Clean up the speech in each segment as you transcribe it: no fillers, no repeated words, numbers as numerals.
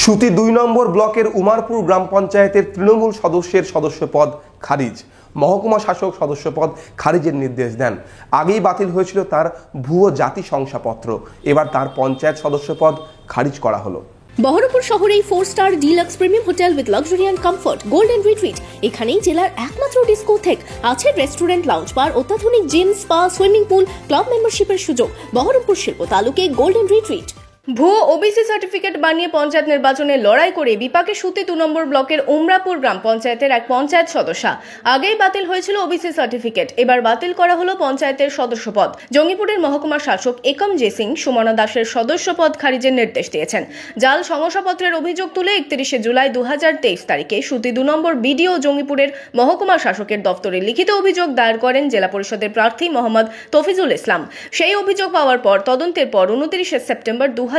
সুতি ২ নম্বর ব্লকের উমারপুর গ্রাম পঞ্চায়েতের তৃণমূল সদস্যের সদস্যপদ খারিজ। মহকুমা শাসক সদস্যপদ খারিজের নির্দেশ দেন। আগেই বাতিল হয়েছিল তার ভুয়ো জাতি শংসাপত্র, এবার তার পঞ্চায়েত সদস্যপদ খারিজ করা হলো। বহরমপুর শহরেই four star deluxe premium hotel with luxury and comfort golden retreat. এখানেই জেলার একমাত্র ডিস্কোথেক, আছে রেস্টুরেন্ট, লাউঞ্জ বার, অত্যাধুনিক gym, spa, swimming pool, club মেম্বারশিপের সুযোগ। বহরমপুর শিল্প তালুকে গোল্ডেন রিট্রিট। ভুয়ো ওবিসি সার্টিফিকেট বানিয়ে পঞ্চায়েত নির্বাচনে লড়াই করে বিপাকে সুতি ২ নম্বর ব্লকের উমরাপুর গ্রাম পঞ্চায়েতের এক পঞ্চায়েত সদস্যা। আগেই বাতিল হয়েছিল ওবিসি সার্টিফিকেট, এবার বাতিল করা হলো পঞ্চায়েতের সদস্যপদ। জঙ্গিপুরের মহকুমা শাসক একম জে সিং সুমনা দাসের সদস্যপদ খারিজের নির্দেশ দিয়েছেন। জাল শংসাপত্রের অভিযোগ তুলে ৩১ জুলাই ২০২৩ তারিখে সুতি ২ নম্বর বিডিও জঙ্গিপুরের মহকুমা শাসকের দপ্তরে লিখিত অভিযোগ দায়ের করেন জেলা পরিষদের প্রার্থী মোহাম্মদ তফিজুল ইসলাম। সেই অভিযোগ পাওয়ার পর তদন্তের পর ২৯ সেপ্টেম্বর ২০২৩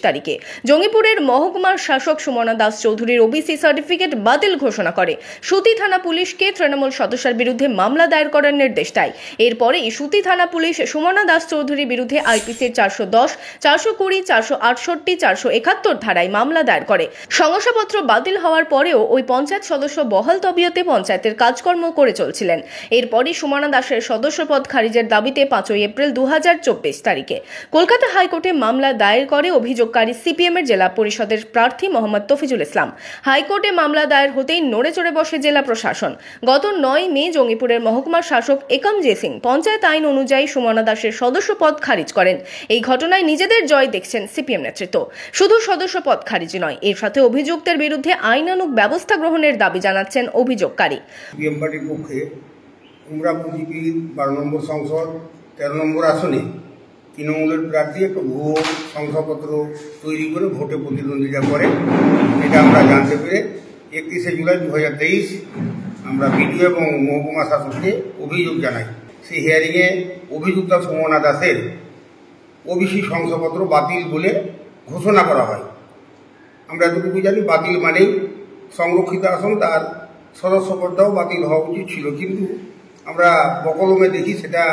তারিখে জঙ্গিপুরের মহকুমার শাসক সুমনা দাস চৌধুরীর ওবিসি সার্টিফিকেট বাতিল ঘোষণা করে। সুতি থানা পুলিশকে তৃণমূল সদস্যের বিরুদ্ধে মামলা দায়ের করার নির্দেশ দেয়। এরপরেই সুতি থানা পুলিশ সুমনা দাস চৌধুরীর বিরুদ্ধে আইপিসির ৪১০, ৪২০, ৪৬৮, ৪৭১ ধারায় মামলা দায়ের করে। শংসাপত্র বাতিল হওয়ার পরেও ওই পঞ্চায়েত সদস্য বহাল তবিয়তে পঞ্চায়েতের কাজকর্ম করে চলছিলেন। এরপরই সুমনা দাসের সদস্যপদ খারিজের দাবিতে ৫ই এপ্রিল ২০২৪ তারিখে কলকাতা হাইকোর্টে মামলা দায়ের করে অভিযোগকারী সিপিএমের জেলা পরিষদের প্রার্থী মোহাম্মদ তফিজুল ইসলাম। হাইকোর্টে মামলা দায়ের হতেই নড়ে চড়ে বসে জেলা প্রশাসন। গত ৯ মে জঙ্গিপুরের মহকুমা শাসক একম জে সিং পঞ্চায়েত আইন অনুযায়ী সুমনা দাসের সদস্যপদ খারিজ করেন। এই ঘটনায় নিজেদের জয় দেখছেন সিপিএম নেতৃত্ব। শুধু সদস্যপদ খারিজ নয়, এর সাথে অভিযুক্তের বিরুদ্ধে আইনানুগ ব্যবস্থা গ্রহণের দাবি জানাচ্ছেন অভিযোগকারী। সিপিএম পার্টির পক্ষে উমরাপুর জিপি ১২ নম্বর সংসদ ১৩ নম্বর আসনে তৃণমূলের প্রার্থী একটা ভুয়ো শংসাপত্র তৈরি করে ভোটে প্রতিদ্বন্দ্বিতা করে, এটা আমরা জানতে পেরে ৩১ জুলাই ২০২৩ আমরা বিডিও এবং মহকুমা শাসককে অভিযোগ জানাই। সেই হিয়ারিংয়ে অভিযুক্ত সুমনা দাসের ওবিসি শংসাপত্র বাতিল বলে ঘোষণা করা হয়। আমরা এতটুকু জানি, বাতিল মানেই সংরক্ষিত আসন, তার সদস্যপদটাও বাতিল হওয়া উচিত ছিল, কিন্তু আমরা বকলমে দেখি সেটা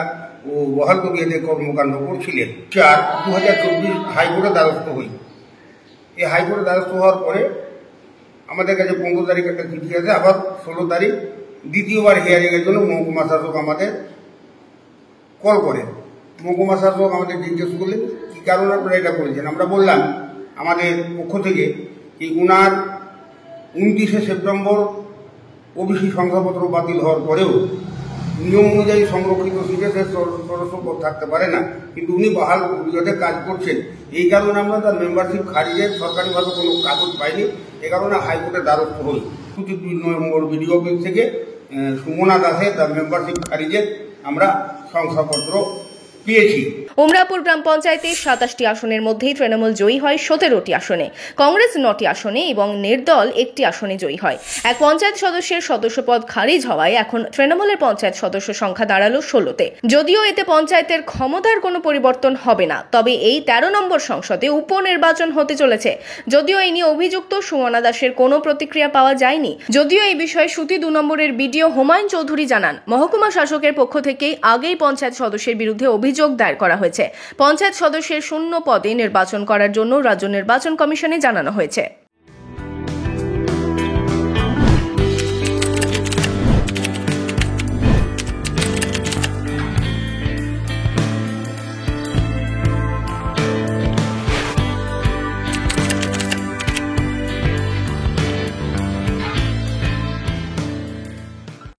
ও বহাল তবিয়তে কর্মকাণ্ড করছিলেন। ৪/২০২৪ হাইকোর্টে দ্বারস্থ হই। এই হাইকোর্টে দ্বারস্থ হওয়ার পরে আমাদের কাছে ১৫ তারিখ একটা চিঠি আছে, আবার ১৬ তারিখ দ্বিতীয়বার হিয়ারিংয়ের জন্য মহকুমা শাসক আমাদের কল করেন। মহকুমা শাসক আমাদের জিজ্ঞেস করলেন কী কারণে আপনারা এটা করেছেন। আমরা বললাম আমাদের পক্ষ থেকে এই উনার ২৯ সেপ্টেম্বর ওবিসি শংসাপত্র বাতিল হওয়ার পরেও নিয়ম অনুযায়ী সংরক্ষিত সিটে সে সদস্যপদ থাকতে পারে না, কিন্তু উনি বহাল তবিয়তে কাজ করছেন। এই কারণে আমরা তার মেম্বারশিপ খারিজের সরকারিভাবে কোনো কাগজ পাইনি। এ কারণে হাইকোর্টে দ্বারস্থ হই। ২ নম্বর বিডিও অফিস থেকে সুমনা দাসের তার মেম্বারশিপ খারিজের আমরা শংসাপত্র পেয়েছি। উমরাপুর গ্রাম পঞ্চায়েতে ২৭টি আসনের মধ্যেই তৃণমূল জয়ী হয় ১৭টি আসনে, কংগ্রেস ৯টি আসনে এবং নির্দল ১টি আসনে জয়ী হয়। এক পঞ্চায়েত সদস্যের সদস্যপদ খারিজ হওয়ায় এখন তৃণমূলের পঞ্চায়েত সদস্য সংখ্যা দাঁড়ালো ১৬তে। যদিও এতে পঞ্চায়েতের ক্ষমতার কোনো পরিবর্তন হবে না, তবে এই ১৩ নম্বর সংসদে উপনির্বাচন হতে চলেছে। যদিও এই নিয়ে অভিযুক্ত সুমনা দাসের কোনো প্রতিক্রিয়া পাওয়া যায়নি। যদিও এই বিষয়ে সুতি ২ নম্বরের বিডিও হুমায়ুন চৌধুরী জানান, মহকুমা শাসকের পক্ষ থেকেই আগেই পঞ্চায়েত সদস্যের বিরুদ্ধে অভিযোগ দায়ের করা হয়েছে। পঞ্চায়েত সদস্যের শূন্য পদে নির্বাচন করার জন্য রাজ্য নির্বাচন কমিশনে জানানো হয়েছে।